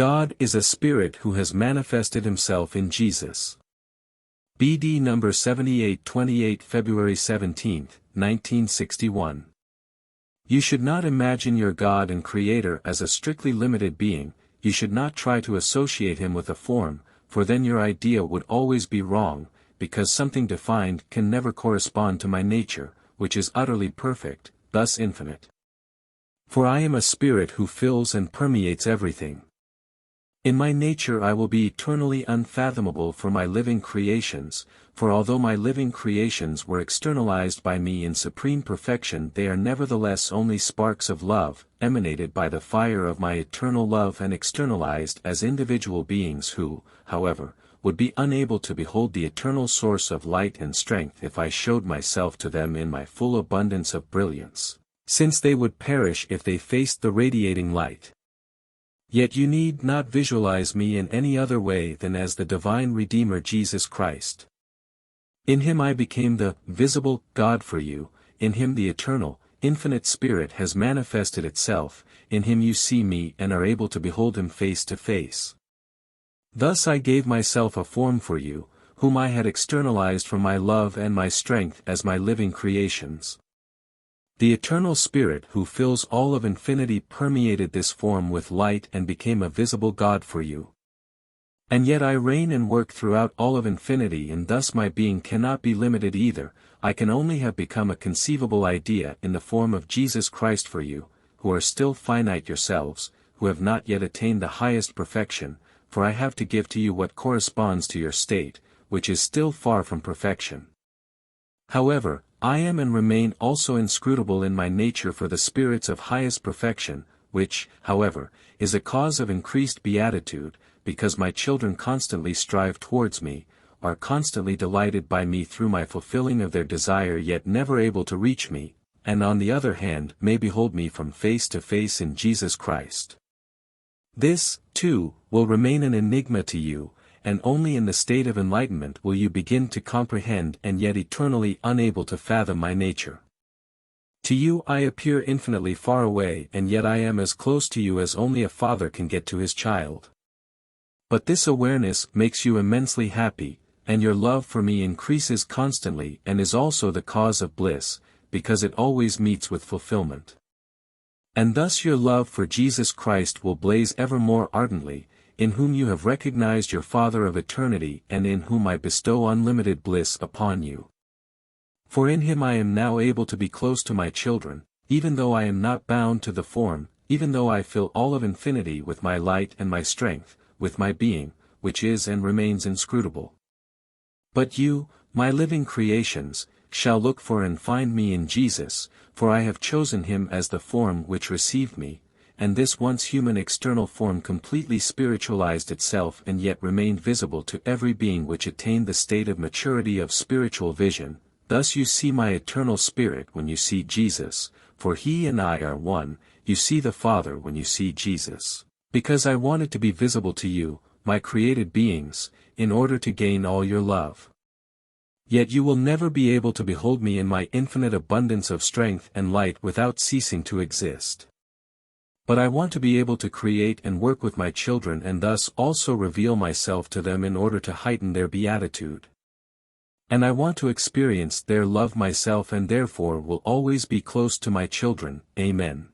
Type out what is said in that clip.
God is a spirit who has manifested himself in Jesus. BD number 7828 February 17, 1961. You should not imagine your God and Creator as a strictly limited being. You should not try to associate him with a form, for then your idea would always be wrong, because something defined can never correspond to my nature, which is utterly perfect, thus infinite. For I am a spirit who fills and permeates everything. In my nature I will be eternally unfathomable for my living creations, for although my living creations were externalized by me in supreme perfection, they are nevertheless only sparks of love, emanated by the fire of my eternal love and externalized as individual beings who, however, would be unable to behold the eternal source of light and strength if I showed myself to them in my full abundance of brilliance, since they would perish if they faced the radiating light. Yet you need not visualize me in any other way than as the divine Redeemer Jesus Christ. In him I became the visible God for you, in him the eternal, infinite Spirit has manifested itself, in him you see me and are able to behold him face to face. Thus I gave myself a form for you, whom I had externalized from my love and my strength as my living creations. The eternal Spirit who fills all of infinity permeated this form with light and became a visible God for you. And yet I reign and work throughout all of infinity, and thus my being cannot be limited either. I can only have become a conceivable idea in the form of Jesus Christ for you, who are still finite yourselves, who have not yet attained the highest perfection, for I have to give to you what corresponds to your state, which is still far from perfection. However, I am and remain also inscrutable in my nature for the spirits of highest perfection, which, however, is a cause of increased beatitude, because my children constantly strive towards me, are constantly delighted by me through my fulfilling of their desire yet never able to reach me, and on the other hand may behold me from face to face in Jesus Christ. This, too, will remain an enigma to you, and only in the state of enlightenment will you begin to comprehend and yet eternally unable to fathom my nature. To you I appear infinitely far away, and yet I am as close to you as only a father can get to his child. But this awareness makes you immensely happy, and your love for me increases constantly and is also the cause of bliss, because it always meets with fulfillment. And thus your love for Jesus Christ will blaze ever more ardently, in whom you have recognized your Father of eternity and in whom I bestow unlimited bliss upon you. For in him I am now able to be close to my children, even though I am not bound to the form, even though I fill all of infinity with my light and my strength, with my being, which is and remains inscrutable. But you, my living creations, shall look for and find me in Jesus, for I have chosen him as the form which received me, and this once human external form completely spiritualized itself and yet remained visible to every being which attained the state of maturity of spiritual vision. Thus you see my eternal Spirit when you see Jesus, for he and I are one. You see the Father when you see Jesus, because I wanted to be visible to you, my created beings, in order to gain all your love. Yet you will never be able to behold me in my infinite abundance of strength and light without ceasing to exist. But I want to be able to create and work with my children and thus also reveal myself to them in order to heighten their beatitude. And I want to experience their love myself, and therefore will always be close to my children. Amen.